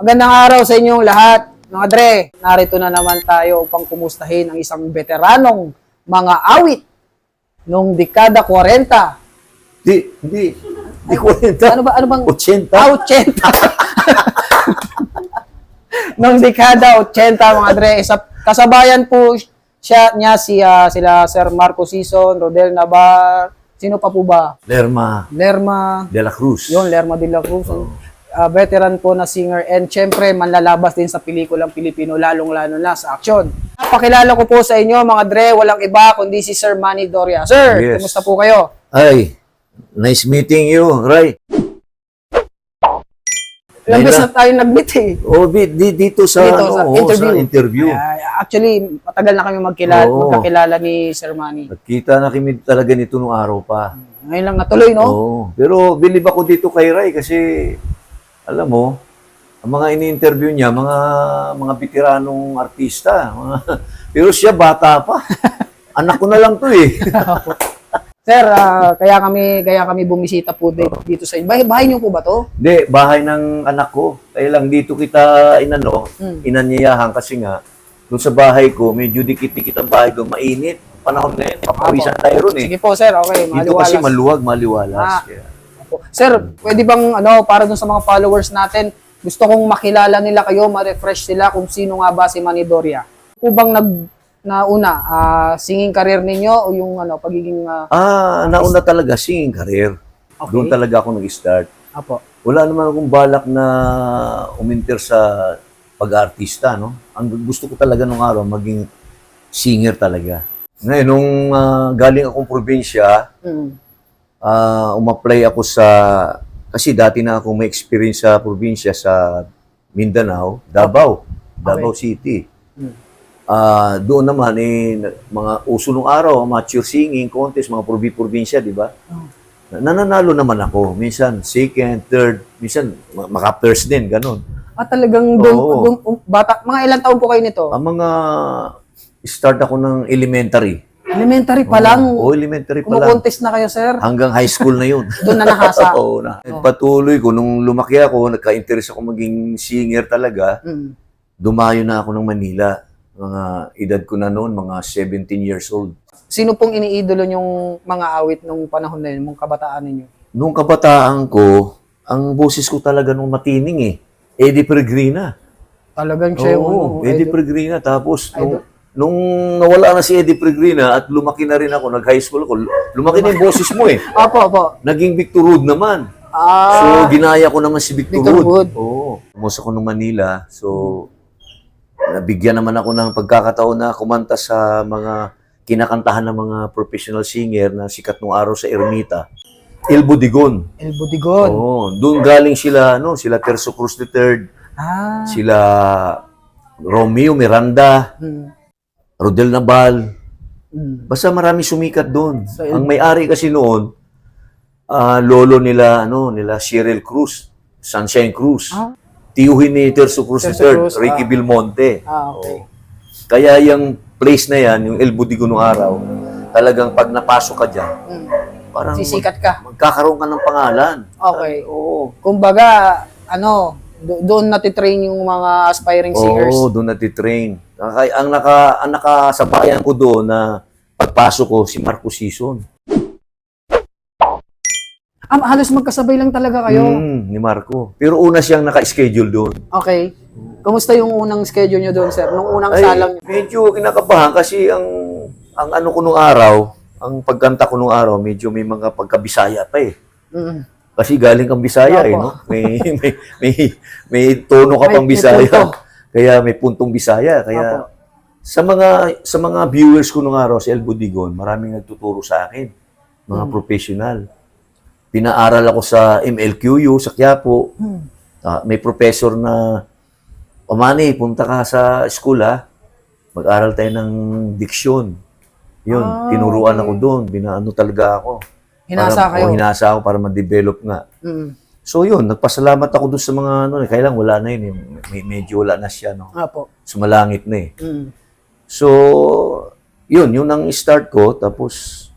Magandang araw sa inyong lahat. Mga Dre, narito na naman tayo upang kumustahin ang isang veteranong mga awit noong dekada 40. Hindi 40. Ano bang? 80. 80. Noong dekada 80, mga Dre, kasabayan po niya sila Sir Marco Sison, Rodel Navar, sino pa po ba? Lerma Lerma de la Cruz. Yun, Lerma de la Cruz. Veteran po na singer and syempre manlalabas din sa pelikulang Pilipino, lalong-lalo na sa aksyon. Pakilala ko po sa inyo mga Dre, walang iba kundi si Sir Manny Doria. Sir, Yes. kumusta po kayo? Ay, nice meeting you, Ray. Ilang beses na tayo nag-meet eh. Dito sa interview. Actually, matagal na kami magkakilala ni Sir Manny. Nagkita na kami talaga nito nung araw pa. Ngayon lang natuloy, no? Oo. Pero believe ako dito kay Ray kasi alam mo, ang mga ini-interview niya, mga veteranong artista. Pero siya bata pa. Anak ko na lang to eh. Sir, kaya kami bumisita po dito sa inyo. Bahay niyo po ba to? Hindi, bahay ng anak ko. Kaya lang dito kita inanyayahan kasi nga, doon sa bahay ko, medyo dikit-dikit ang bahay ko, mainit. Panahon na yun, papawisan tayo ron eh. Sige po, sir. Okay, Dito kasi maliwalas. Kaya. Sir, pwede bang para dun sa mga followers natin, gusto kong makilala nila kayo, ma-refresh sila kung sino nga ba si Manny Doria. Kung bang singing career ninyo o yung pagiging nauna talaga singing career. Okay. Doon talaga ako nag-start. Apo. Wala naman akong balak na uminter sa pag-artista, no? Ang gusto ko talaga nung araw maging singer talaga. Ngayon, nung galing akong probinsya, umapply ako kasi dati na ako may experience sa probinsya sa Mindanao, Davao City. Doon naman, mga uso nung araw, amateur singing contest, mga probinsya, di ba? Nananalo naman ako. Minsan, second, third, minsan, maka-first din, ganun. Talagang bata, mga ilang taon po kayo nito? Ang start ako ng elementary. Elementary pa lang? Elementary pa lang. Kumukontest na kayo, sir? Hanggang high school na yun. Doon na nahasa? Oo na. Patuloy ko, nung lumaki ako, nagka-interest ako maging singer talaga, dumayo na ako ng Manila. Mga edad ko na noon, mga 17 years old. Sino pong iniidolo nyong mga awit nung panahon na yun, mong kabataan ninyo? Nung kabataan ko, ang boses ko talaga nung matining eh. Eddie Peregrina. Talagang siya yung Eddie Peregrina. Tapos, nung nawala na si Eddie Peregrina at lumaki na rin ako, nag-high school ako, lumaki na yung boses mo eh. Opo. Naging Victor Hood naman. So, ginaya ko naman si Victor Hood. Oo. Pumunta ako ng Manila. So, nabigyan naman ako ng pagkakataon na kumanta sa mga kinakantahan ng mga professional singer na sikat nung araw sa Ermita. El Budigon. El Budigon. Oo. Doon galing sila, sila Terzo Cruz III. Sila Romeo Miranda. Rodel Naval. Basta marami sumikat doon. So, ang may-ari kasi noon, lolo nila, nila Cheryl Cruz, Sunshine Cruz. Tiyuhin ni Terzo Cruz III, Ricky Belmonte. Okay. Kaya yung place na yan, yung El Budigo nung araw, talagang pag napasok ka dyan, parang sisikat ka. Magkakaroon ka ng pangalan. Okay. Kumbaga, doon natitrain yung mga aspiring singers. Oo, doon natitrain. Ang nakasabayan ko doon na pagpasok ko, si Marco Sison. Halos magkasabay lang talaga kayo. Ni Marco. Pero una siyang naka-schedule doon. Okay. Kumusta yung unang schedule nyo doon, sir? Nung unang salang nyo? Medyo kinakabahan kasi ang ano ko nung araw, ang pagkanta ko nung araw, medyo may mga pagkabisaya pa eh. Kasi galing kang Bisaya eh, no? May tono ka pang Bisaya. Kaya may puntong Bisaya. Kaya sa mga viewers ko nung araw sa El Budigon, maraming nagtuturo sa akin. Mga professional. Pinaaral ako sa MLQU, sa Quiapo. May professor na, Manny, punta ka sa school ha. Mag-aral tayo ng diksyon. Yun, tinuruan ako doon. Binaano talaga ako. Hinasa ako para ma-develop nga. So yun, nagpasalamat ako doon sa mga kaya lang wala na yun. Medyo wala na siya. Sumalangit na eh. So, yun ang start ko. Tapos,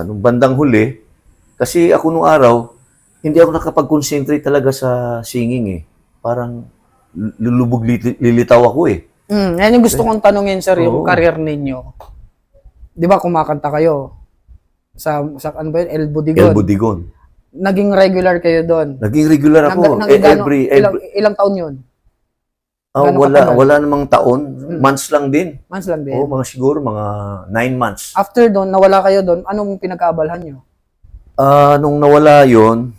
nung bandang huli, kasi ako nung araw, hindi ako nakapag-concentrate talaga sa singing eh. Parang lilitaw ako eh. Yan yung gusto kong tanungin, sir, yung Oo. career ninyo. Di ba kumakanta kayo? Sa ano ba yun? El Budigon. El Budigon. Naging regular kayo doon. Naging regular ako. Ilang taon yun? Oh, Gano'ng katagal? wala namang taon. Months lang din. Months lang din. Oo, mga siguro, mga 9 months. After doon, nawala kayo doon, anong pinagkaabalhan nyo? Nung nawala yon,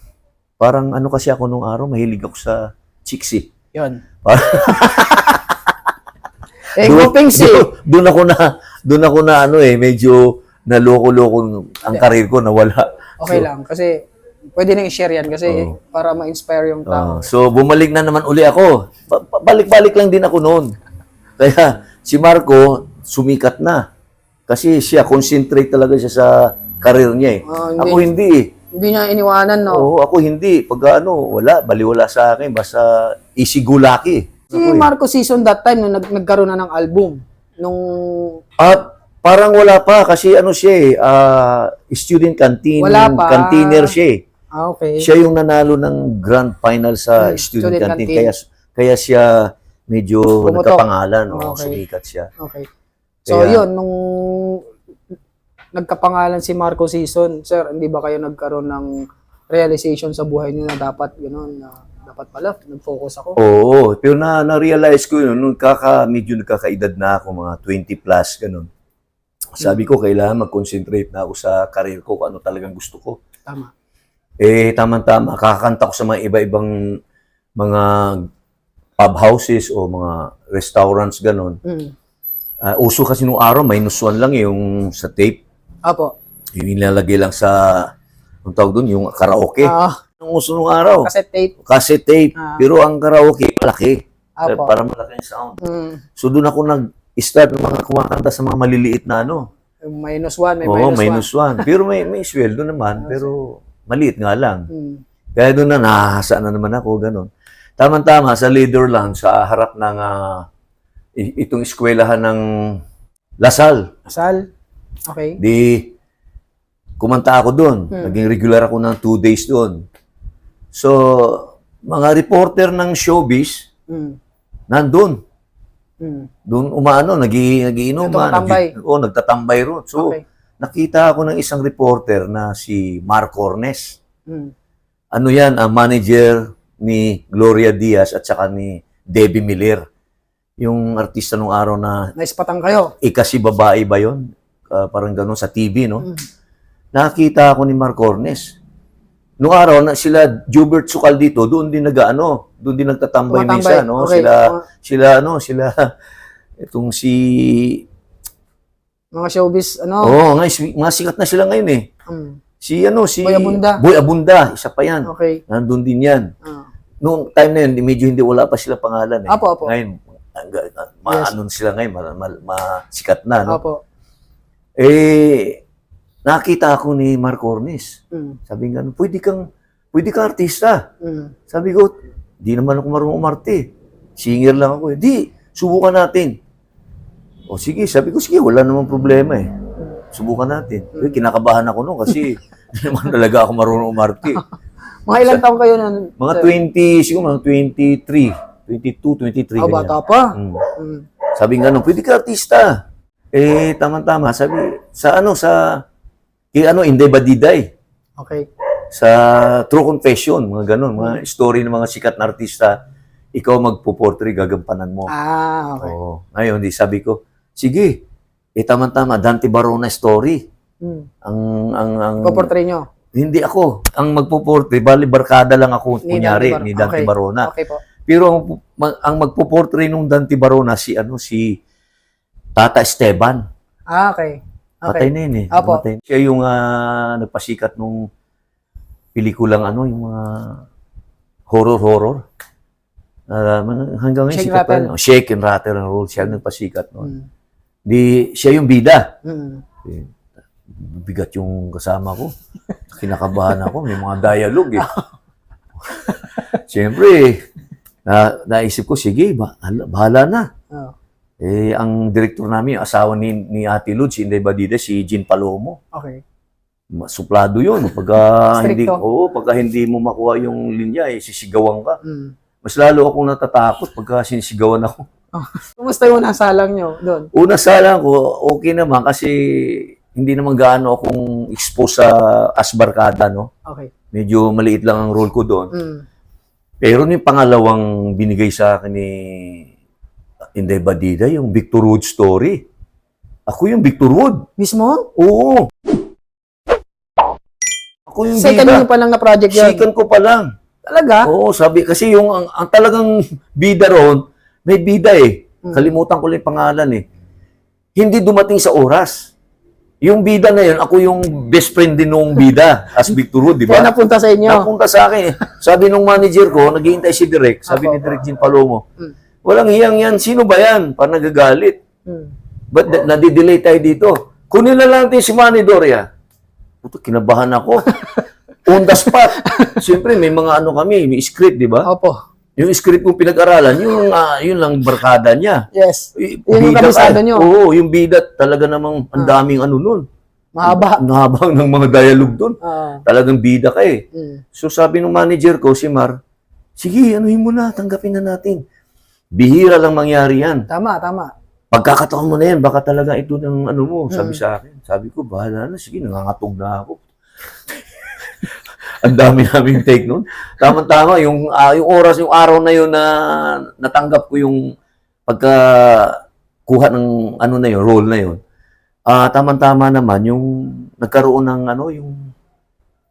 parang ano kasi ako nung araw, mahilig ako sa chicks. Yun. Doon- Guping si. doon ako na ano medyo naloko-loko ang karir ko, nawala. Okay lang, kasi pwede nang i-share yan kasi para ma-inspire yung tao. So, bumalik na naman uli ako. Balik-balik lang din ako noon. Kaya, si Marco, sumikat na. Kasi siya, concentrate talaga siya sa karir niya eh. Hindi. Ako hindi eh. Hindi niya iniwanan, no? Oo, ako hindi. Pag wala, baliwala sa akin. Basta easy go lucky. Si Marco Season that time, nung nagkaroon na ng album, nung... Parang wala pa kasi siya student canteen, Wala pa. canteener siya eh. Okay. Siya yung nanalo ng grand final sa student student canteen. canteen. Kaya siya medyo Pumutok. nagkapangalan. Okay. Sumikat siya. Okay. So, Kaya- yun, nung nagkapangalan si Marco Season, sir, hindi ba kayo nagkaroon ng realization sa buhay niyo na dapat, gano'n, na dapat pala, nag-focus ako? Oo, pero na-realize ko yun, nung medyo nagkakaedad na ako, mga 20 plus, ganun. Sabi ko, kailangan mag-concentrate na ako sa career ko, kung ano talagang gusto ko. Tama. Tama-tama, kakakanta ko sa mga iba-ibang mga pub houses o mga restaurants, ganun. Uso kasi nung araw, -1 lang yung sa tape. Apo. Yung nilalagay lang sa, ang tawag doon, yung karaoke. Ang uso nung araw. Cassette tape. Cassette tape. Pero ang karaoke, malaki. Apo. Para malaki yung sound. So doon ako nag-start ng mga kumakanta sa mga maliliit na Yung -1, may Oo, -1. -1. Pero may sweldo naman, pero maliit nga lang. Hmm. Kaya doon na nahahasa na naman ako, ganun. Tama-tama, sa leader lang, sa harap ng itong eskwelahan ng Lasal. Asal. Okay. Di, kumanta ako doon. Naging regular ako ng 2 days doon. So, mga reporter ng showbiz, nandun. Doon nagiinuman. Tumatambay. Nagtatambay ron. So, Okay. nakita ako ng isang reporter na si Mark Cornes. Hmm. Ano yan, ang manager ni Gloria Diaz at saka ni Debbie Miller. Yung artista nung araw na Naispatan kayo. Ikasi Babae ba yun? Parang gano'n sa TV, no? Nakita ako ni Mark Cornes. Nung araw, sila Jubert Sukal dito, doon din doon din nagtatambay Tumatambay. minsan, no? Okay. Sila, itong si... Mga showbiz, mga sikat na sila ngayon eh. Si Boy Abunda. Boy Abunda, isa pa yan. Okay. Nandun din yan. Noong time na yun, medyo hindi wala pa sila pangalan eh. Apo. Ngayon, maanon sila ngayon, masikat na, no? Apo. Nakita ako ni Mark Cornes. Sabi nga, pwede kang artista. Sabi ko, di naman ako marunong umarte. Singer lang ako. Di, subukan natin. O sige, sabi ko, sige, wala namang problema eh. Subukan natin. Kinakabahan ako noon kasi di naman talaga ako marunong umarte. Mga ilang taong kayo nun? Mga sir? 20, siguro mga 23, 22, 23. Oh, bata pa. Sabi nga pwede ka artista. Tama-tama. Sabi, Inday Badiday. Okay. Sa True Confession, mga ganun, mga story ng mga sikat na artista, ikaw magpo-portray, gagampanan mo. Okay. Oo. Ngayon, sabi ko, sige, tama-tama, Dante Barona story. Ang Paportray nyo? Hindi ako. Ang magpo-portray, bali barkada lang ako, kunyari, ni Dante Okay. Barona. Okay po. Pero ang magpo-portray nung Dante Barona, si Tata Esteban. Okay. Patay na yun eh. Apo. Namatay. Siya yung nagpasikat nung pelikulang yung mga horror. Hanggang ngayon Shake, sikat pa rattle. rin. Shake and rattle and roll. Siya nagpasikat noon. Siya yung bida. Bigat yung kasama ko. Kinakabahan ako. May mga dialogue eh. Siyempre, naisip ko, sige, bahala na. Ang direktor namin, yung asawa ni Ate Lud, si Inday Badida, si Jean Palomo. Okay. Suplado yun. Pagka Stricto. hindi mo makuha yung linya, sisigawan ka. mas lalo akong natatakot pagka sinisigawan ako. Kumusta yung nasalang nyo doon? Una salang ko, okay naman kasi hindi naman gaano akong exposed sa asbarkada, no? Okay. Medyo maliit lang ang role ko doon. Mm. Pero yung pangalawang binigay sa akin ni Inday Badida, yung Victor Wood story. Ako yung Victor Wood. Mismo? Oo. Ako yung Second bida. nyo pa lang na project yan? Second ko pa lang. Talaga? Oo, sabi, kasi yung ang talagang bida roon, may bida eh. Kalimutan ko lang yung pangalan eh. Hindi dumating sa oras. Yung bida na yun, ako yung best friend din nung bida as Victor Wood, di ba? Kaya napunta sa inyo? Napunta sa akin. Sabi nung manager ko, naghihintay si Direk, sabi ni Direk Jean Palomo, walang hiyang yan, sino ba yan? Parang nagagalit. Ba't nadidelay tayo dito? Kunin na lang natin si Manny Doria. Puto, kinabahan ako. On the spot. Siyempre, may mga ano kami, may script, di ba? Opo. Yung script kong pinag-aralan, yun lang barkada niya. Yes. Yun Yun yung kabisado nyo. Oo, yung bida talaga namang ang daming ano nun. Mahaba. Nahabang ng mga dialogue doon. Talagang bida ka eh. Mm. So sabi ng manager ko, si Mar, sige, anuhin mo na, tanggapin na natin. Bihira lang mangyari yan. Tama, tama. Pagkakataon mo na yan, baka talaga ito ng ano mo, sabi sa akin. Sabi ko, bahala na, sige, nangangatog na ako. Ang dami naming take noon. Tama-tama, yung oras, yung araw na yun na natanggap ko yung pagkakuha ng ano na yun, role na yun. Tama-tama naman yung nagkaroon ng ano, yung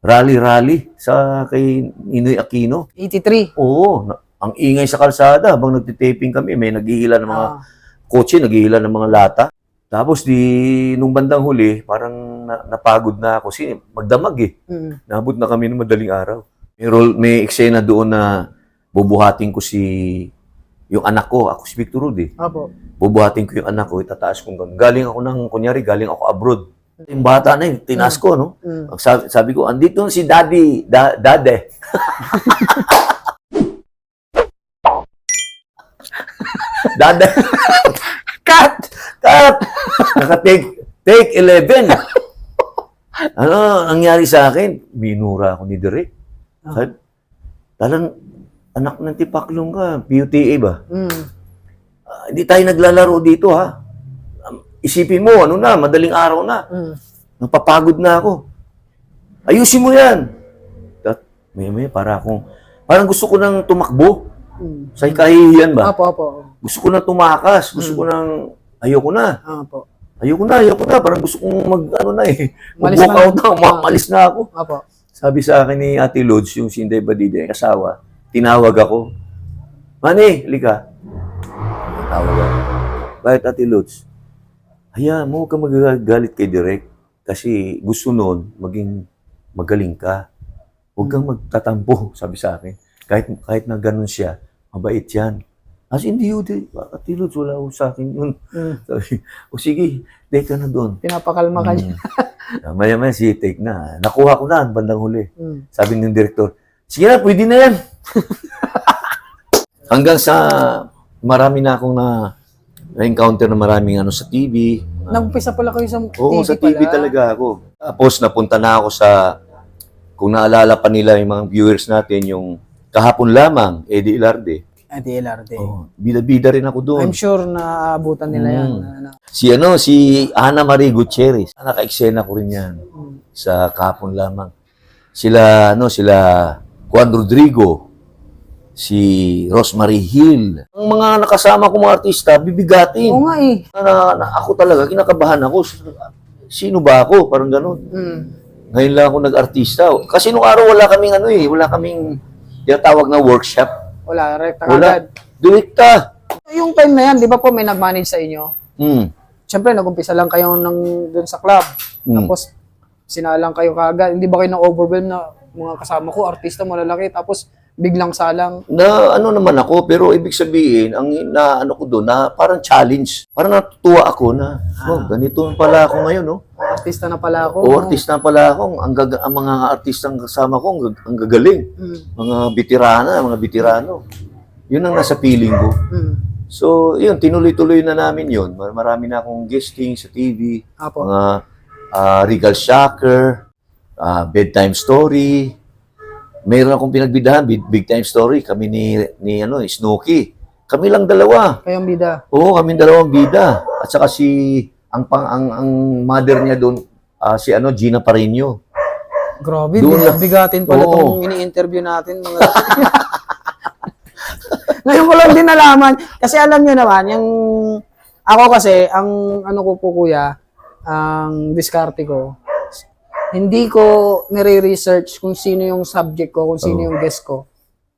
rally-rally sa kay Ninoy Aquino. 83. Oo, ang ingay sa kalsada habang nagtitaping kami, may naghihila ng mga kotse, naghihila ng mga lata. Tapos nung bandang huli, parang napagod na ako kasi magdamag eh. Nabot na kami ng madaling araw. May eksena doon na bubuhatin ko yung anak ko. Ako si Victor Wood eh. Opo. Bubuhatin ko yung anak ko, itataas kong gano'n. Galing ako abroad. Yung bata na yun, tinaas ko, no? Sabi ko, andito si Daddy, Dade. Dade. Cut! Take 11. Ano nangyari sa akin? Minura ako ni Direk. Sabi, talang anak ng tipaklong ka, PUTA ba? Hindi tayo naglalaro dito ha. Isipin mo, ano na, madaling araw na. Napapagod na ako. Ayusin mo yan. May parang gusto ko nang tumakbo. Sa kahihiyan ba? Opo. Gusto ko na tumakas. Gusto ko nang, ayoko na. Opo. Ayoko na. Parang gusto kong Malis mag-walk out na. Malis na ako. Opo. Sabi sa akin ni Ate Lods, yung si Inday Badida, yung asawa, tinawag ako. Manny, halika. Tawag ako. Bakit Ate Lods? Hayaan mo, huwag ka magagalit kay Direk. Kasi gusto nun, maging magaling ka. Huwag kang magtatampo, sabi sa akin. Kahit na ganun siya, mabait yan. As hindi yun, Ate Lods, wala ko sa akin yun. Sabi, o sige, take ka na doon. Pinapakalma ka niya. Maya-maya, take na. Nakuha ko na, bandang huli. Sabi ng direktor, sige na, pwede na yan. Hanggang sa marami na akong na-encounter na maraming ano sa TV. Nag-umpisa pala kayo sa TV Oo, sa TV pala. talaga ako. Tapos napunta na ako sa, kung naalala pa nila yung mga viewers natin, yung kahapon lamang, Eddie Ilarde. Eddie Ilarde. Oh, bida-bida rin ako doon. I'm sure na abutan nila yan. Si Ana Marie Gutierrez. Naka-eksena ko rin yan sa kahapon lamang. Sila Juan Rodrigo, si Rosemary Hill. Ang mga nakasama kong mga artista, bibigatin. Oo nga eh. Ako talaga, kinakabahan ako. Sino ba ako? Parang ganun. Ngayon lang ako nag-artista. Kasi nung araw wala kaming tinatawag na workshop. Wala, rekta Wala. agad. Direkta. Yung time na yan, di ba po may nag-manage sa inyo? Siyempre, nag-umpisa lang kayo dun sa club. Tapos, sinalang kayo kaagad. Hindi ba kayo na-overwhelm na mga kasama ko, artista, malalaki, tapos biglang salang? Na ano naman ako, pero ibig sabihin, ang na ano ko doon, na parang challenge. Parang natutuwa ako na, ganito pala ako ngayon, no? Artista na pala ako. Artista na pala ako. Ang mga artistang kasama ko, ang gagaling. Mga veterano. Yun ang nasa feeling ko. So, yun, tinuloy-tuloy na namin yun. Marami na akong guesting sa TV. Apo. Mga Regal Shocker, Bedtime Story, Mayroon akong pinagbidahan, big time story. Kami ni Snooki. Kami lang dalawa. Kayong bida. Oo, kami dalawang bida. At saka ang mother niya doon, si Gina Parino. Grabe, Doon bigatin pala Oo. itong ini-interview natin. Ngayon ko lang din nalaman. Kasi alam nyo naman, ako kasi, ang ano ko po kuya, ang diskarte ko, hindi ko nire-research kung sino yung subject ko, kung sino yung guest ko.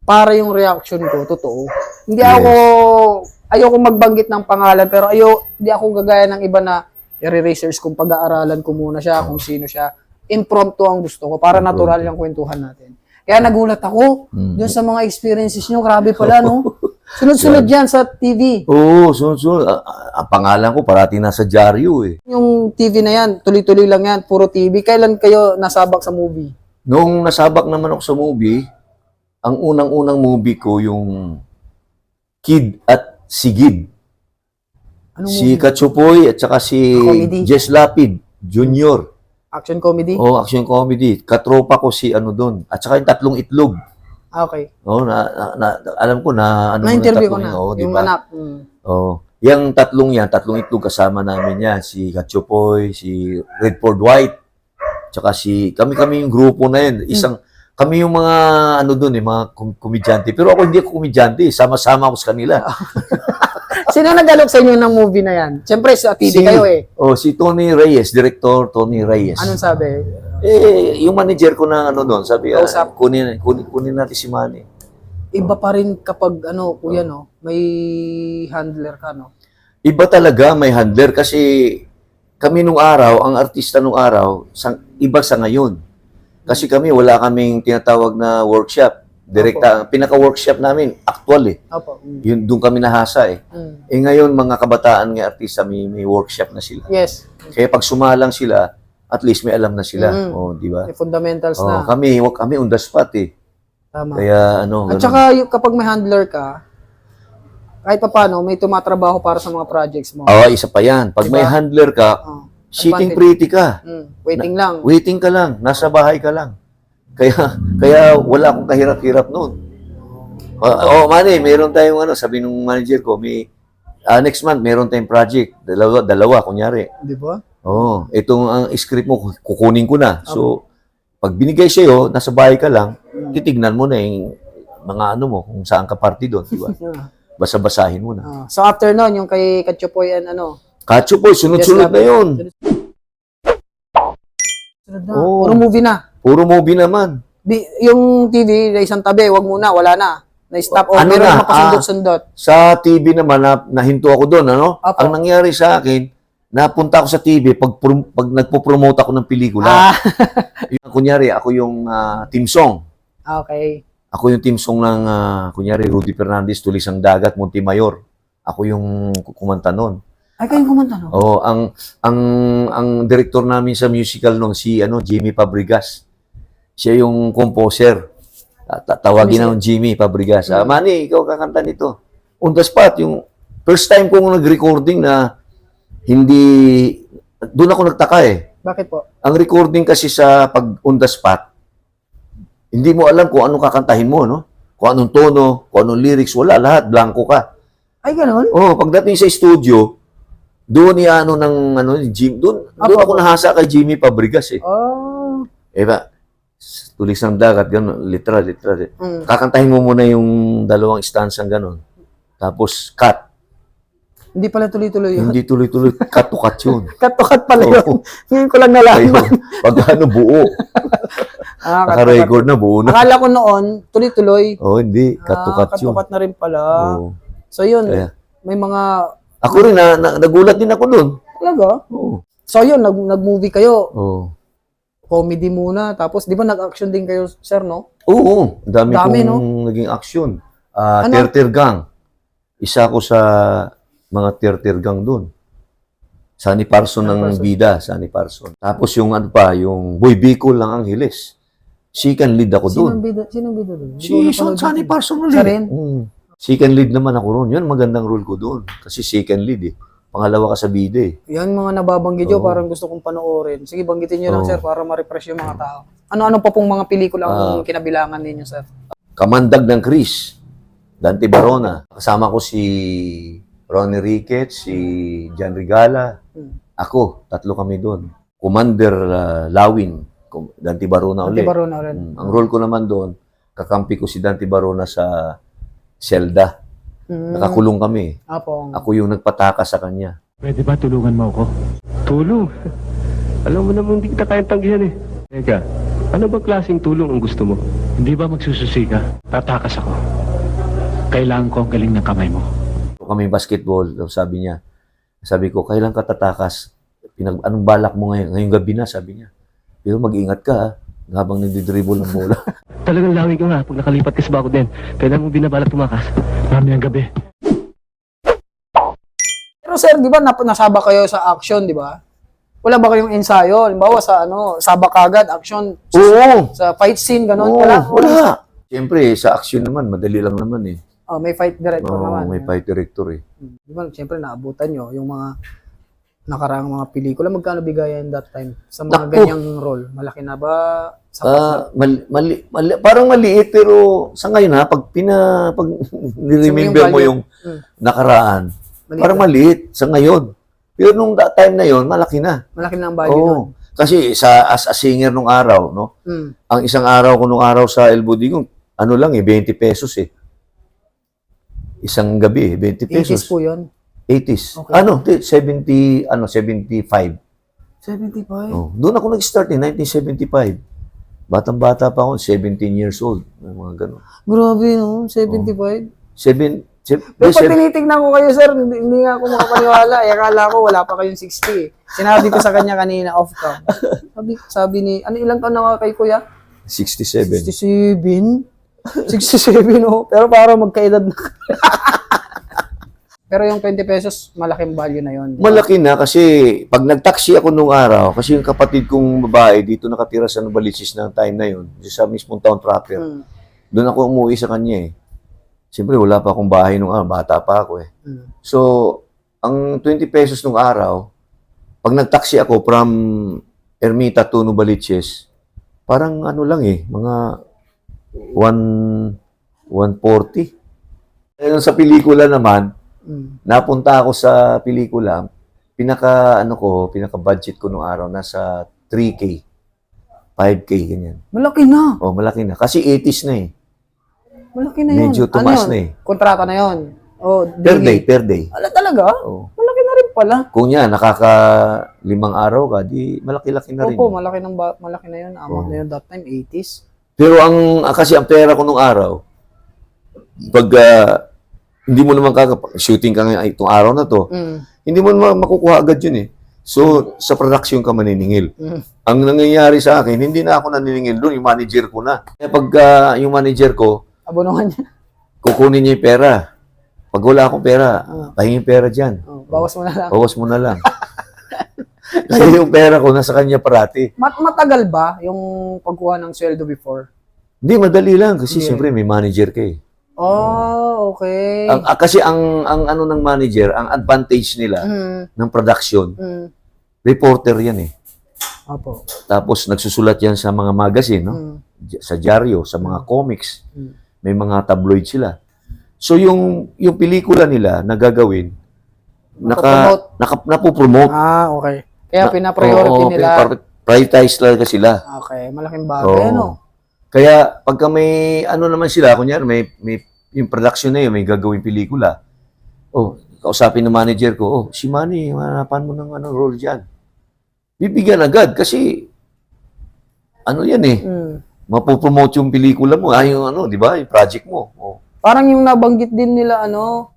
Para yung reaction ko, totoo. Hindi ayoko magbanggit ng pangalan, pero hindi ako gagaya ng iba na i-research kung pag-aaralan ko muna siya, kung sino siya. Impromptu ang gusto ko, para natural yung kwentuhan natin. Kaya nagulat ako dun sa mga experiences nyo. Grabe pala, no? Sunod-sunod yan sa TV. Oo, sunod-sunod. Ang pangalan ko parati nasa dyaryo eh. Yung TV na yan, tuloy-tuloy lang yan, puro TV. Kailan kayo nasabak sa movie? Nung nasabak naman ako sa movie, ang unang-unang movie ko yung Kid at si Gid. Anong Si movie? Katsupoy at saka si Comedy. Jess Lapid Jr. Action comedy? Oh, action comedy. Katropa ko si doon. At saka yung Tatlong Itlog. Okay. Oh, alam ko na Na-interview ko tatlong na. yun. Oh, di Yung ba? anak. Oh, yung Tatlong Itlog kasama namin yan. Si Katsupoy, si Redford White, tsaka kami yung grupo na yun. Kami yung mga doon mga komedyante. Pero ako hindi ako komedyante. Sama-sama ako sa kanila. Sino nag-alok sa inyo ng movie na yan? Siyempre, sa TV kayo eh. Oh, si Tony Reyes, director Tony Reyes. Anong sabi? Yung manager ko na doon, sabi, Kausap. kunin natin si Manny. Iba pa rin kapag, kuya, no? May handler ka, no? Iba talaga may handler kasi kami nung araw, ang artista nung araw, iba sa ngayon. Kasi kami, wala kaming tinatawag na workshop. Direkta, pinaka-workshop namin, actual eh. Opo. Yun, doon kami nahasa eh. Eh ngayon, mga kabataan ng artista, may workshop na sila. Yes. Kaya pag sumalang sila, at least may alam na sila. Oh, di ba? May fundamentals Oh, na. kami on the spot eh. Tama. Kaya At ganun. saka, kapag may handler ka, kahit pa paano, may tumatrabaho para sa mga projects mo. Isa pa yan. Pag Diba? may handler ka, Oh. sitting Advantage. pretty ka. Waiting lang. Waiting ka lang. Nasa bahay ka lang. Kaya wala akong kahirap-hirap noon. Manny, meron tayong sabi nung manager ko, next month meron tayong project. Dalawa kunyari. Di ba? Itong ang script mo, kukunin ko na. So, pag binigay sa'yo, nasa bahay ka lang, titignan mo na yung mga mo, kung saan ka party doon, di ba? Basa-basahin mo na. So after nun, yung kay Katsupoy and Katsupoy, sunod-sunod na yun. Sunod na. Oo. Puro movie na. Puro movie naman. Yung TV, na isang tabi, wag muna, wala na. Na-stop o Ano meron na? mapasundot-sundot. Sa TV naman, nahinto ako doon, Apo. Ang nangyari sa akin, napunta ako sa TV pag nagpo-promote ako ng pelikula. Kunyari, ako yung team song. Okay. Ako yung team song ng, kunyari, Rudy Fernandez, Tulis ang Dagat, Montemayor. Ako yung kumanta noon. Ay, kayong kumanta, no? Oo, ang director namin sa musical noon, si Jimmy Fabregas. Siya yung composer. Tawagin na ng Jimmy Fabregas. Manny, ikaw kakanta nito. On the spot, yung first time kong nag-recording na doon ako nagtaka eh. Bakit po? Ang recording kasi sa pag on the spot, hindi mo alam kung anong kakantahin mo, no? Kung anong tono, kung anong lyrics, wala, lahat, blanco ka. Ay, ganun? Pagdating sa studio, doon Jim, doon ako nahasa kay Jimmy Fabregas eh. Oh. Tulis ng dagat, gano'n, literal. Kakantahin mo muna yung dalawang stanza gano'n. Tapos, cut. Hindi pala tuloy-tuloy yun. Hindi tuloy-tuloy, cut to cut yun. Cut-to-cut pala yun. Oo. Ngayon ko lang nalaman. Pag buo. Naka-record na, buo na. Akala ko noon, tuloy-tuloy. Hindi, cut to cut yun. Cut-to-cut na rin pala. Oo. So yun, Kaya, may mga... ako rin, nagulat din ako doon. Talaga? Oo. So yun, nag-movie kayo. Oo. Comedy muna. Tapos, di ba nag-action din kayo, sir, no? Oo. Dami Dami, kong naging action. Ano? Tir-tir gang. Isa ako sa mga tir-tir gang doon. Sunny Parson ng bida, Sunny Parson. Tapos yung yung Boy Bicol ng Angeles. Second lead ako doon. Sinong bida doon? Sunny Parson Siya ulit. rin? Second lead naman ako roon. Yun, magandang role ko doon. Kasi second lead eh. Pangalawa ka sa bida eh. Yan mga nababanggit nyo, Oo. parang gusto kong panoorin. Sige, banggitin nyo lang, Oo. sir, para ma-refresh yung mga tao. Ano-ano pa pong mga pelikula ang kinabilangan ninyo, sir? Kamandag ng Chris, Dante Barona. Kasama ko si Ronnie Ricketts, si Jan Regala. Ako, tatlo kami doon. Commander Lawin, Dante Barona Dante ulit. Barona ulit. Ang role ko naman doon, kakampi ko si Dante Barona sa Zelda. Nakakulong kami. Apo. Ako yung nagpataka sa kanya. Pwede ba tulungan mo ako? Tulong? Alam mo naman hindi kita kayang tanggihan eh. Teka, ano ba klaseng tulong ang gusto mo? Hindi ba magsususi ka? Tatakas ako. Kailangan ko ang galing ng kamay mo. Kami basketball, sabi niya. Sabi ko, kailan ka tatakas? Anong balak mo ngayon? Ngayong gabi na, sabi niya. Pero mag-ingat ka ha, habang nagdidribble ng bola. Talagang lawig ka nga pag nakalipat ka sa bako din. Kailan mo binabalak tumakas? Mamayang gabi. Pero sir, di ba nasaba kayo sa action, di ba? Wala ba kayong ensayo? Halimbawa sa sabak agad, action, Oo! sa fight scene, ganun? Oo, Wala? wala. Siyempre, sa action naman, madali lang naman eh. Oh, may fight director Oo, naman. may fight director eh. Di ba, siyempre naabutan nyo yung mga nakaraang mga pelikula. Magkano bigayan that time? Sa mga Naku! ganyang role? Malaki na ba? Parang maliit, pero sa ngayon ha, pag remember mo yung nakaraan, Maliit parang maliit sa ngayon. Pero nung time na yon, malaki na. Malaki na ang value Oo. nun. Kasi as a singer nung araw, no? Ang isang araw ko nung araw sa El Budigong, ano lang eh, 20 pesos eh. Isang gabi eh, 20 pesos. 80s po yun. 80s. Okay. 75. 75? Oh, doon ako nag-start in 1975. Batang-bata pa ako, 17 years old. Mga ganun. Grabe, no? 75? Pero pag tinitignan ko kayo, sir, hindi nga ako makapaniwala. Akala ko wala pa kayong 60 eh. Sinabi ko sa kanya kanina off cam. Sabi ni, ilang taon na kay kuya? 67. 67? 67, oh. Pero parang magkaedad na. Pero yung 20 pesos, malaking value na yun. Malaki na kasi pag nag-taxi ako nung araw, kasi yung kapatid kong babae dito nakatira sa Novaliches na time na yun, sa mismong town proper. Doon ako umuwi sa kanya eh. Siyempre wala pa akong bahay nung araw, bata pa ako eh. So, ang 20 pesos nung araw, pag nag-taxi ako from Ermita to Novaliches, parang ano lang eh, mga 140. Ayun sa pelikula naman, napunta ako sa pelikula, pinaka-budget ko nung araw, nasa 3K, 5K, ganyan. Malaki na. Oh, malaki na. Kasi 80s na eh. Malaki na yun. Medyo tumaas na eh. Kontrata na yun. Oh, Per day. Ala talaga? Oh. Malaki na rin pala. Kung yan, nakaka-5 araw ka, di malaki-laki na rin. Opo, yun. malaki na yun. Amount na yun that time, 80s. Pero kasi ang pera ko nung araw, pag hindi mo naman shooting ka ngayon itong araw na to, hindi mo naman makukuha agad yun eh. So, sa production ka maniningil. Ang nangyayari sa akin, hindi na ako naniningil doon, yung manager ko na. Kaya pag yung manager ko, Abonuhan niya. kukunin niya yung pera. Pag wala akong pera, pahingin pera dyan. Oh, bawas mo na lang. Bawas mo na lang. Kasi yung pera ko nasa kanya parati. Matagal ba yung pagkuha ng sweldo before? Hindi, madali lang. Kasi siyempre may manager ka eh. Oh, okay. Kasi ang ano ng manager, ang advantage nila ng production, reporter yan eh. Opo. Tapos nagsusulat yan sa mga magazine, no? Sa dyaryo, sa mga comics. May mga tabloid sila. So yung pelikula nila na gagawin, napopromote. Ah, okay. Kaya pina-priority nila. Prioritize talaga sila. Okay, malaking bagay, ano? Kaya pagka may ano naman sila, kunyari may yung production na yun, may gagawin pelikula. Oh, kausapin ng manager ko, si Manny, hanapan mo ng role dyan. Bibigyan agad kasi ano yan eh, mapopromote yung pelikula mo, yung di ba, yung project mo. Oh. Parang yung nabanggit din nila,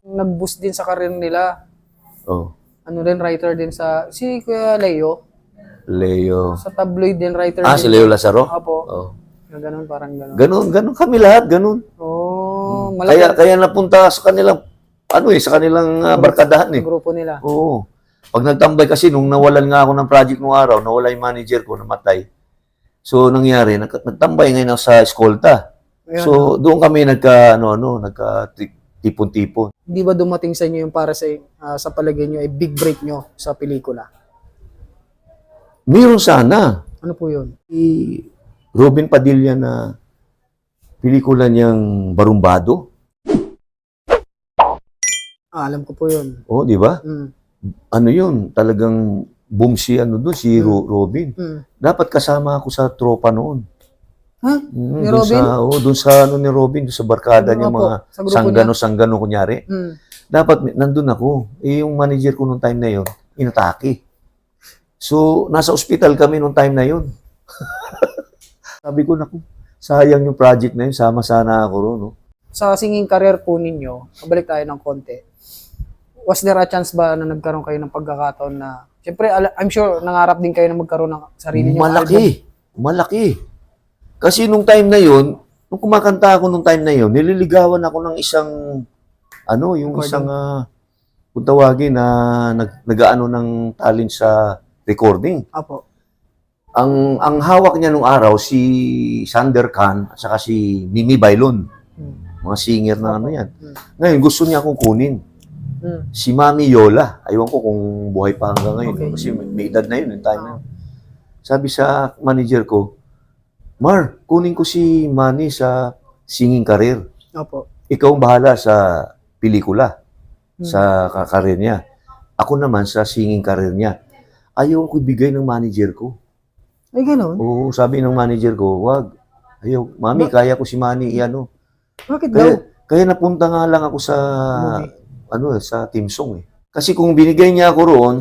nag-boost din sa career nila. Oh. Ano rin, writer din si Kuya Leo. Sa tabloid din, writer din. Si Leo Lazaro? Opo. Oh. Ganun, parang ganun. Ganun kami lahat, ganun. Oh, malaki. Kaya napunta sa kanilang, sa kanilang barkadahan eh. Grupo nila. Oo. Pag nagtambay kasi, nung nawalan nga ako ng project nung araw, nawala yung manager ko, namatay. So, nangyari, nagtambay ngayon ako sa eskolta. Ayan. So, doon kami nagka-tipon-tipon. Hindi ba dumating sa inyo yung para sa palagay nyo ay big break nyo sa pelikula? Meron sana. Ano po yun? Robin Padilla na pelikula niyang Barumbado. Alam ko po yun. Oh, di ba? Mm. Ano yun? Talagang boom si Robin. Dapat kasama ako sa tropa noon. Ha? Ni Robin? Doon sa ni Robin, doon sa barkada niya, Opo, mga sa grupo sanggano kunyari. Mm. Dapat nandun ako. Yung manager ko nung time na yun, inatake. So, nasa ospital kami nung time na yun. Sabi ko, naku, sayang yung project na yun, sama sana ako ron, no? Sa singing career po ninyo, kabalik tayo ng konti. Was there a chance ba na nagkaroon kayo ng pagkakataon na, siyempre, I'm sure nangarap din kayo na magkaroon ng sarili niyo album? Malaki. Kasi nung time na yun, nung kumakanta ako nung time na yun, nililigawan ako ng isang, yung Recording. isang, kung tawagin na nag-aano ng talent sa recording. Apo. Ang hawak niya nung araw, si Sander Khan, at saka si Mimi Bailon. Mga singer na ano yan. Ngayon, gusto niya akong kunin. Si Mami Yola. Aywan ko kung buhay pa hanggang ngayon. Okay. Kasi may edad na yun, yung time na yun. Sabi sa manager ko, Mar, kunin ko si Manny sa singing career. Apo. Ikaw ang bahala sa pelikula, sa career niya. Ako naman sa singing career niya. Ayaw ko ibigay ng manager ko. Ay, ganun? Oo, sabi ng manager ko, wag. Ayaw, Mami, kaya ko si Manny iano. Bakit daw? Kaya napunta nga lang ako sa Movie. sa team song eh. Kasi kung binigay niya ako roon,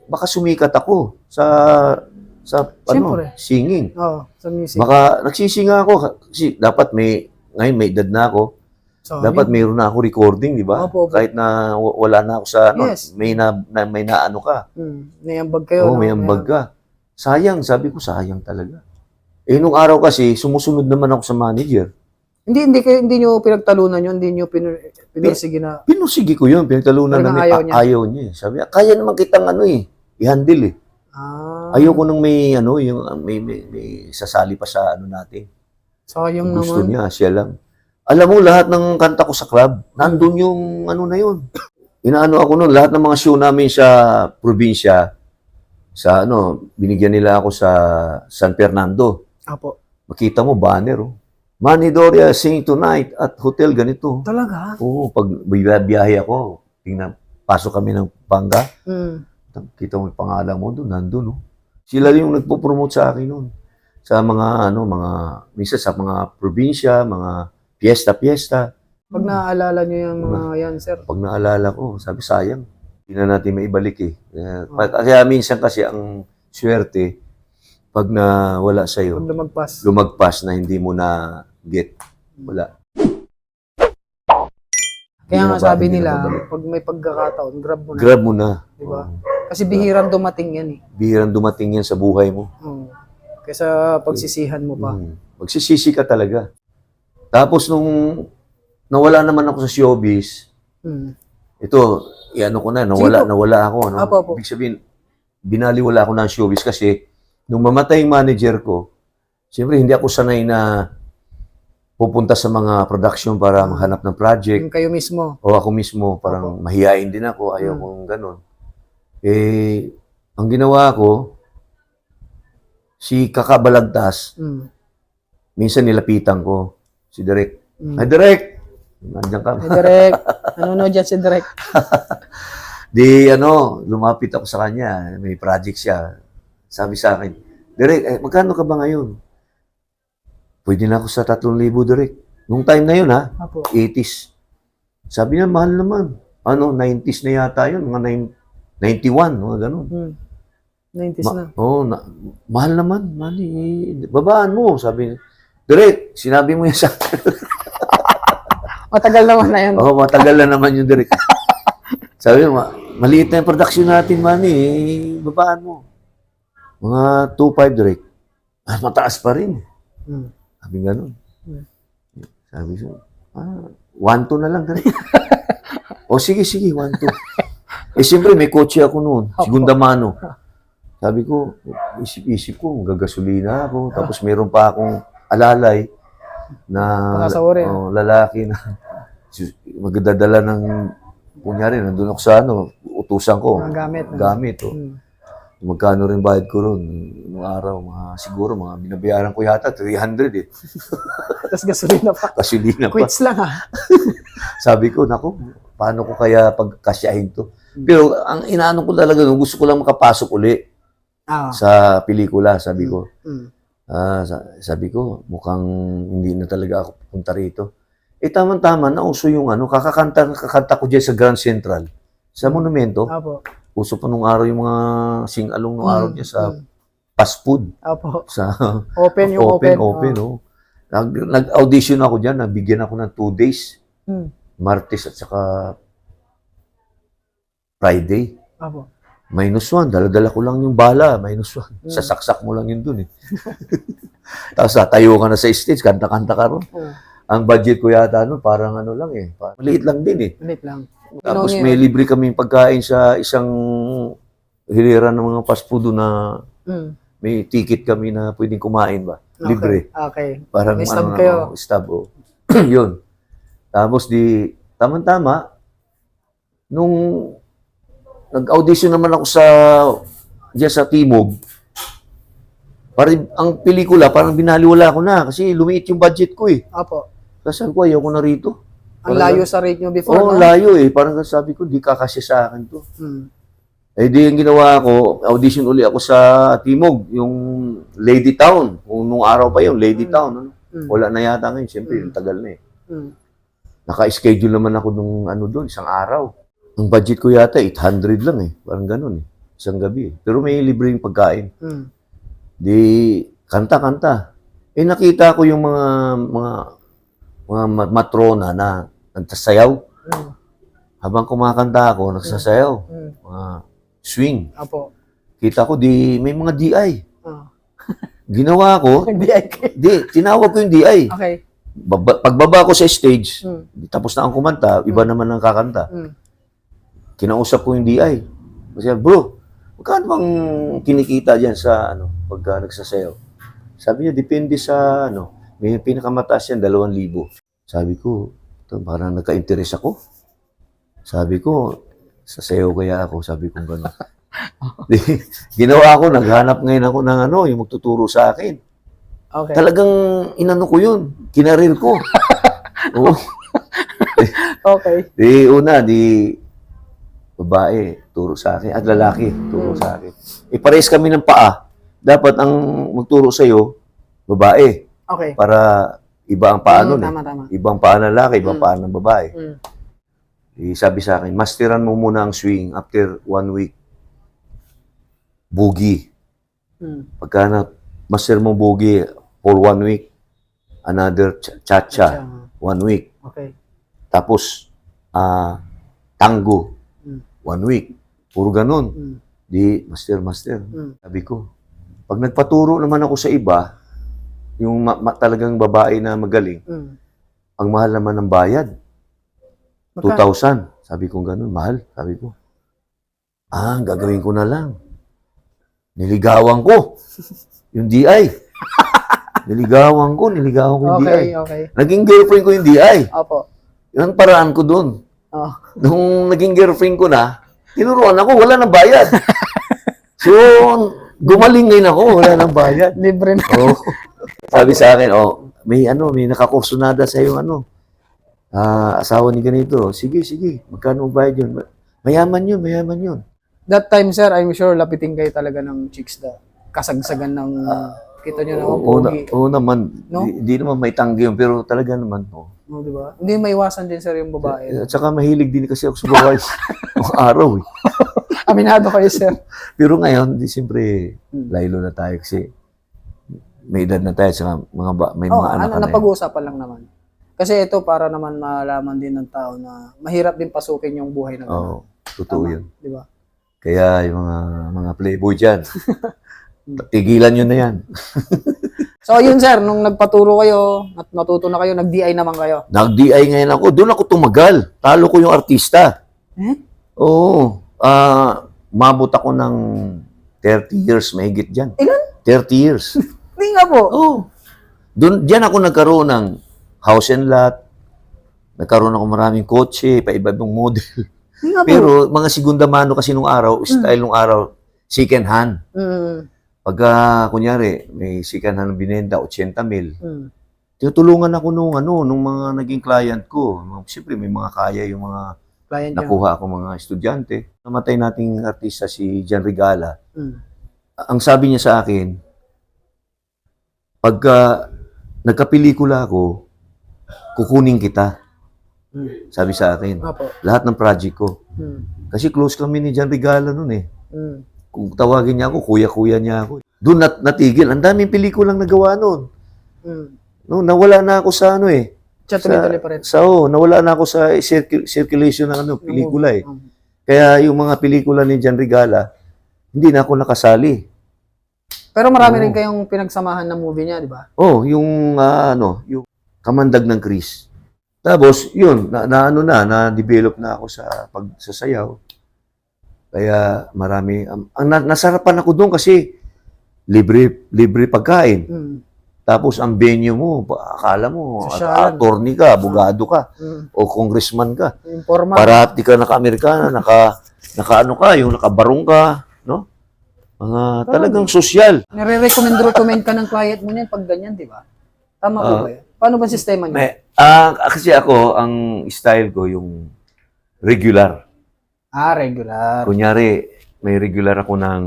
baka sumikat ako sa Siyempre. singing. Oo, sa music. Baka nagsisinga ako kasi dapat ngayon may edad na ako. So, Dapat mayroon na ako recording, di ba? Opo. Kahit na wala na ako sa Yes. may naano ka. may ambag kayo. Oo, may ambag ka. Sayang, sabi ko sayang talaga. Eh nung araw kasi sumusunod naman ako sa manager. Hindi niyo pinagtalunan yun, hindi niyo pinursige na. Pinursige ko yun, pinagtalunan Talagang namin, ayaw niya. ayaw niya. Sabi niya, kaya naman kitang i-handle eh. Ayoko nung may may sasali pa sa natin. Sayang Gusto naman. niya, siya lang. Alam mo, lahat ng kanta ko sa club, nandun yung na yun. Inaano ako noon, lahat ng mga show namin sa probinsya, sa binigyan nila ako sa San Fernando. Apo. Makita mo, banner, oh. Manny Doria sing tonight at hotel ganito. Talaga? Oo, pag biyahe ako, pasok kami ng Panga, kita mo yung pangalan mo doon, nandun, oh. Sila yung nagpo-promote sa akin noon. Sa mga, minsan sa mga probinsya, mga piyesta. Pag naaalala niyo yung mga yan, sir. Pag naalala ko, sabi sayang, hindi na natin maibalik eh. Kaya minsan kasi ang swerte, pag wala sa'yo, Pag lumagpas. lumagpas na hindi mo na get, wala. Kaya nga sabi Hindi na nila, babalik. pag may pagkakataon, grab mo na. Grab mo na. Diba? Kasi bihirang dumating yan eh. Bihirang dumating yan sa buhay mo. Kaysa pagsisihan mo pa. Magsisisi ka talaga. Tapos nung nawala naman ako sa showbiz, ito, ko na, Sige po. nawala ako. Apo. Ibig sabihin, binaliwala ako ng showbiz kasi nung mamatay yung manager ko, siyempre hindi ako sanay na pupunta sa mga production para maghanap ng project. Yung kayo mismo. O ako mismo, parang mahihain din ako, ayaw kong ganun. Eh, ang ginawa ko, si Kakabalagtas, minsan nilapitan ko, si Direk. Ay, Direk! Nandiyan ka. Hey, Direk. Nanonood dyan si Direk. Lumapit ako sa kanya, may project siya. Sabi sa akin, Direk, magkano ka ba ngayon? Pwede na ako sa 3,000, Direk. Nung time na yun, Apo. 80s. Sabi niya, mahal naman. 90s na yata yun, mga 91, mga ganun. 90s na. Mahal naman, babaan mo, sabi niya. Direk, sinabi mo yan sa akin. Matagal naman na yan. Matagal na naman yung Direk. Sabi niya, maliit na yung production natin, Manny, babaan mo. Mga 2,500, Direk. Mataas pa rin. Sabi ganun. Sabi ko, 1,200 na lang, Direk. Sige, 1,200. Siyempre, may kotse ako noon, segunda mano. Sabi ko, isip ko, gagasolina ako. Tapos meron pa akong alalay na lalaki na magdadala ng, kunyari, nandun ako sa utusan ko. Mga gamit. Gamit. Magkano rin bayad ko ron? Nung araw, siguro, binabayaran ko yata, 300 eh. Tapos gasolina pa. Gasolina pa. Quits lang ha. Sabi ko, naku, paano ko kaya pagkasyahin to? Pero ang inaano ko talaga, gusto ko lang makapasok uli Ah. sa pelikula, sabi ko. Mm. Sabi ko, mukhang hindi na talaga ako pupunta rito. Tama-tama, nauso yung kakakanta ko dyan sa Grand Central, sa Monumento. Opo. Uso pa nung araw yung mga sing-along nung araw dyan sa fast food. Opo. Sa Open yung open. oh. Nag-audition ako dyan, nabigyan ako ng 2 days. Mm. Martes at saka Friday. Opo. -1, dala-dala ko lang yung bala, -1. Sasaksak mo lang yun dun eh. Tapos tayo ka na sa stage, kanta-kanta ka ron. Ang budget ko yata parang lang eh. Maliit lang din eh. Ulit lang. Tapos may libre kaming pagkain sa isang hilera ng mga fast food na may ticket kami na pwedeng kumain ba. Libre. Okay. Parang May stab kayo. Stab, oh. Yun. Tapos tama-tama, nung nag-audition naman ako diyan sa Timog, parang ang pelikula, parang binaliwala ko na kasi lumiit yung budget ko eh. Opo. Kasi sabi ko, ayaw ko na rito. Ang layo sa rate nyo before, Oo, no? layo eh. Parang sabi ko, di kakasya sa akin to. Di yung ginawa ko, audition uli ako sa Timog, yung Lady Town. Nung araw pa yung Lady Town. Ano? Wala na yata ngayon. Siyempre, yung tagal na eh. Naka-schedule naman ako nung doon, isang araw. Ang budget ko yata, 800 lang eh. Parang ganun eh. Isang gabi eh. Pero may libre yung pagkain. Di, kanta-kanta. Nakita ko yung mga matrona na nagsasayaw. Habang kumakanta ako, nagsasayaw. Mga swing. Opo. Kita ko, may mga DI. Ginawa ko, tinawag ko yung DI. Okay. Pagbaba ko sa stage, tapos na ang kumanta, iba naman ang kakanta. Kinausap ko yung DI. Kasi, bro, magkano bang kinikita dyan sa, pagka nagsasayaw? Sabi niya, depende sa, may pinakamataas yan, 2,000. Sabi ko, parang nagka-interest ako. Sabi ko, sasayaw kaya ako, sabi ko gano'n. Ginawa ko, naghanap ngayon ako ng yung magtuturo sa akin. Okay. Talagang inano ko yun, kinarir ko. Oo. Okay. Babae, turo sa akin, at lalaki, turo sa akin. Parehas kami ng paa. Dapat ang magturo sa'yo, babae. Okay. Para iba ang paa nun eh. Tama. Ibang paa ng lalaki, ibang paa ng babae. Sabi sa akin, masteran mo muna ang swing after 1 week. Boogie. Pagka master mo boogie for 1 week, another cha-cha, 1 week. Okay. Tapos, tango, 1 week. Puro ganun. Di, master. Sabi ko, pag nagpaturo naman ako sa iba, yung talagang babae na magaling, ang mahal naman ng bayad. 2,000. Sabi ko ganun, mahal. Sabi ko, gagawin ko na lang. Niligawan ko yung DI. Niligawan ko yung DI. Okay. Naging girlfriend ko yung DI. Opo. Yung paraan ko doon. Oh. Nung naging girlfriend ko na, tinuruan ako, wala nang bayad. So, gumaling ngayon ako, wala nang bayad. Libre na. Oh. Sabi sa akin, may nakakursunada sa yung asawa ni ganito. Sige, magkano ang bayad yun? Mayaman yun. That That time, sir, I'm sure lapitin kayo talaga ng chicks na kasagsagan ng kita nyo naman, pogi. Oo naman, No? di naman may tanggi yun, pero talaga naman, Di ba? Hindi maiwasan din, sir, yung babae. At saka mahilig din kasi ako sa babae ng araw eh. Aminado kayo, sir. Pero ngayon, siyempre, laylo na tayo kasi may edad na tayo, saka may mga anak ka na. Napag-uusapan lang naman. Kasi ito, para naman malaman din ng tao na mahirap din pasukin yung buhay na gano'n. Oo, totoo yun. Di ba? Kaya yung mga playboy dyan, tigilan nyo na yan. So, yun, sir, nung nagpaturo kayo, at natuto na kayo, nag-DI naman kayo. Nag-DI ngayon ako, doon ako tumagal. Talo ko yung artista. Oo. Mabot ako ng 30 years, mahigit dyan. Ilan? 30 years. Hindi nga po. Oo. Diyan ako nagkaroon ng house and lot. Nagkaroon ako maraming kotse, pa iba-ibang model. Hindi nga po. Pero mga segunda mano kasi nung araw, style nung araw, second hand. Mm. Pagka, kunyari, may second hand binenta, 80,000. Mm. Tinutulungan ako nung mga naging client ko. Siyempre, may mga kaya yung mga Client niya. nakuha ako mga estudyante. Namatay nating artista si Jan Regala. Mm. Ang sabi niya sa akin, pagka nagkapelikula ako, kukunin kita. Mm. Sabi sa akin. Opo. Lahat ng project ko. Mm. Kasi close kami ni Jan Regala noon eh. Mm. Kung tawagin niya ako, kuya-kuya niya ako. Doon natigil. Ang daming pelikulang nagawa noon. Mm. No, nawala na ako sa ano eh. Siya tuloy-tuloy pa rin. Nawala na ako sa circulation ng ano, pelikula eh. Mm. Kaya yung mga pelikula ni Jan Regala, hindi na ako nakasali. Pero marami rin kayong pinagsamahan na movie niya, di ba? Oh, yung yung Kamandag ng Chris. Tapos, yun, na-develop na ako sa pagsasayaw. Kaya marami, nasarapan ako doon kasi libre pagkain. Mm. Tapos ang venue mo, akala mo, Sosyalan. attorney ka, abogado ka, Mm. o congressman ka. Informal. Parati ka naka-Amerikana, naka-ano ka, yung nakabarong ka, no? Mga talagang sosyal. Nire-recommend ka ng client mo niyan pag ganyan, di ba? Tama po ba yun? Paano ba sistema niyo? Kasi ako, ang style ko, yung regular. Regular. Kunyari, may regular ako ng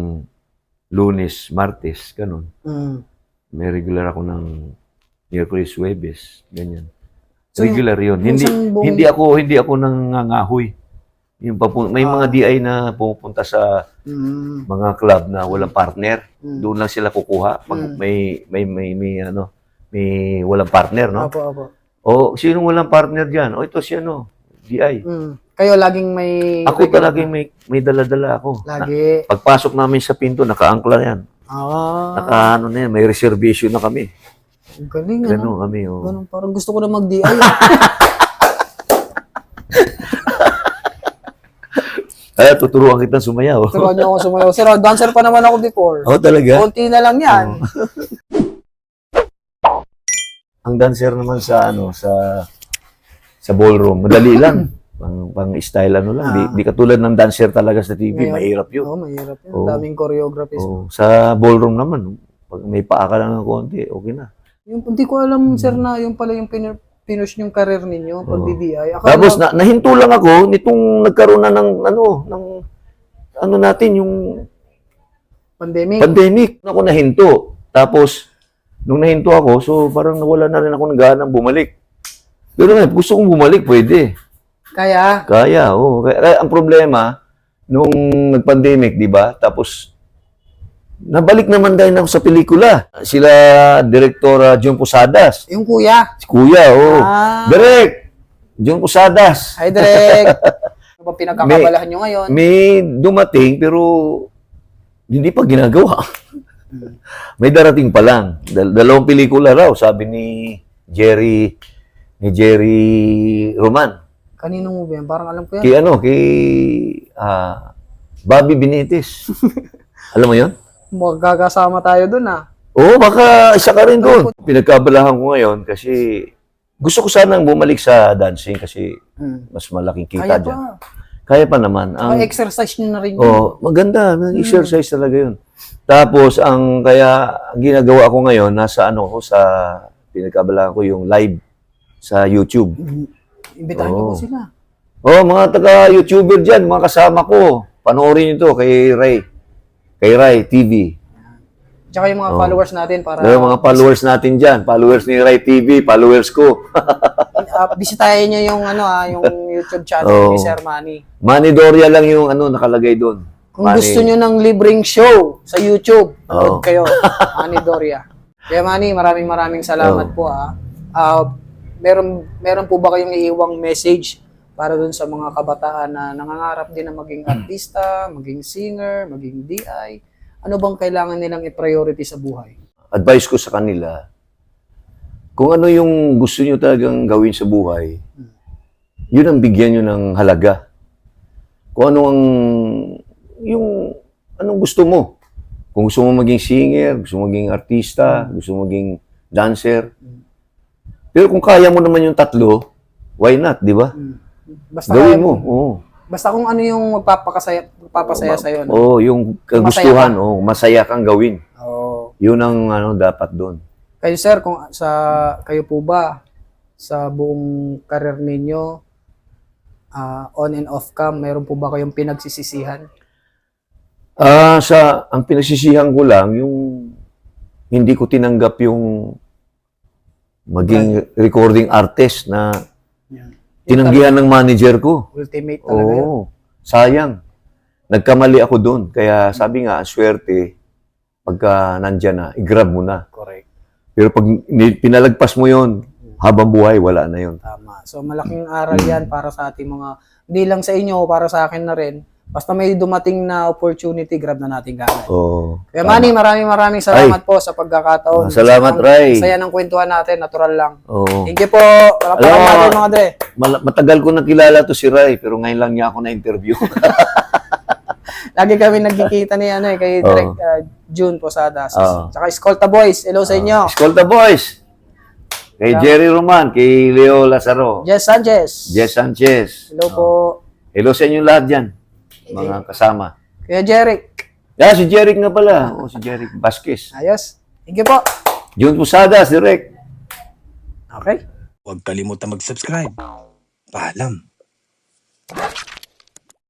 Lunes, Martes, ganun. Mm. May regular ako ng Miyerkules, Huwebes, ganyan. So, Regular 'yun. minsan Hindi ako nangangahoy. May mga DI na pupunta sa mga club na walang partner. Doon lang sila kukuha pag may walang partner, no? Opo. O sinong walang partner diyan? O ito si DI. Kayo laging may... Ako talagang may dala-dala ako. Lagi. Pagpasok namin sa pinto, naka-angkla 'yan. Naka na yan, may reservation na kami. Ang galing, Ganun kami, oh. Ganun, parang gusto ko na mag-DI. Ay, tuturuan kitang sumayaw. Turuan niyo ako sumayaw. Sir, dancer pa naman ako before. Oh, talaga? Konti na lang yan. Ang dancer naman sa sa ballroom, madali lang. Pang style lang. Di katulad ng dancer talaga sa TV, Ngayon, mahirap 'yun. Mahirap yun. Oo. Daming choreographies. Sa ballroom naman, pag may paa ka lang ng konti, okay na. Yung, hindi ko alam, sir, na yung pala yung pinush yung career ninyo, pag-DDI. Tapos nahinto lang ako nitong nagkaroon na ng natin yung pandemic. Ako nahinto. Tapos nung nahinto ako, so parang nawala na rin ako ng ganang bumalik. Pero gusto kong bumalik, pwede. Kaya, oo. Kaya ang problema, nung nag-pandemic, di ba? Tapos, nabalik naman dahil ako sa pelikula. Sila, Direktora John Posadas. Yung kuya. Si Kuya, oo. Direk! John Posadas. Hi, Direk. Ano ba pinagkakabalahan nyo ngayon? May dumating, pero hindi pa ginagawa. May darating pa lang. Dalawang pelikula raw, sabi ni Jerry Roman. Kaninong movie yan? Parang alam ko yan. Kay Bobby Benitez. Alam mo 'yon? Magkakasama tayo dun, Oo, baka isa ka rin doon. Pinagkabalahan ko ngayon kasi gusto ko sanang bumalik sa dancing kasi mas malaking kita dyan. Kaya pa naman. Exercise nyo na rin yun. Oh, maganda. Exercise talaga yun. Tapos, ang ginagawa ko ngayon, nasa pinagkabalahan ko yung live sa YouTube. Imbitahan nyo po sila. Mga taga-YouTuber dyan, mga kasama ko. Panoorin nyo to kay Ray. Kay Ray TV. Tsaka yung mga followers natin para... Yung mga followers natin dyan. Followers ni Ray TV, followers ko. Bisitahin nyo yung YouTube channel ni Sir Manny. Manny Doria lang yung nakalagay doon. Kung gusto nyo ng libreng show sa YouTube, nood kayo. Manny Doria. Kaya Manny, maraming salamat po. Meron po ba kayong iiwang message para dun sa mga kabataan na nangangarap din na maging artista, maging singer, maging DI? Ano bang kailangan nilang i-priority sa buhay? Advice ko sa kanila, kung ano yung gusto nyo talagang gawin sa buhay, yun ang bigyan nyo ng halaga. Kung anong gusto mo. Kung gusto mo maging singer, gusto mo maging artista, gusto mo maging dancer. Pero kung kaya mo naman yung tatlo, why not, di ba? Basta gawin mo. Oo. Basta kung ano yung magpapasaya sa'yo. No? Oo, yung kagustuhan, masaya kang gawin. Oo. Yun ang dapat doon. Kayo sir, kayo po ba sa buong karir ninyo, on and off cam, mayroon po ba kayong pinagsisisihan? Ang pinagsisihan ko lang, yung hindi ko tinanggap yung maging recording artist na tinanggihan ng manager ko. Ultimate talaga yun. Oo, sayang. Nagkamali ako doon. Kaya sabi nga, ang swerte, pagka nandyan na, i-grab mo na. Correct. Pero pag pinalagpas mo yon, habang buhay, wala na yon. Tama. So malaking aral yan para sa ating mga, hindi lang sa inyo, para sa akin na rin. Basta may dumating na opportunity, grab na natin kagad. Oo. Kaya Manny, maraming salamat po sa pagkakataon. Salamat, Ray. Saya ng kwentuhan natin, natural lang. Oo. Thank you po. Palakpakan natin mga dre. Matagal ko nang kilala to si Ray, pero ngayon lang niya ako na-interview. Lagi kami nagkikita ni kay Direk June Posadas. Tsaka Escolta Boys. Hello sa inyo. Escolta Boys. Kay Jerry Roman, kay Leo Lazaro. Jess Sanchez. Jess Sanchez. Hello po. Hello sa inyo lahat dyan. Mga kasama. Kuya Jeric. Si Jeric nga pala. Si Jeric Vasquez. Ayos. Thank you po. June Posadas, direct. Okay. Huwag kalimutan mag-subscribe. Paalam.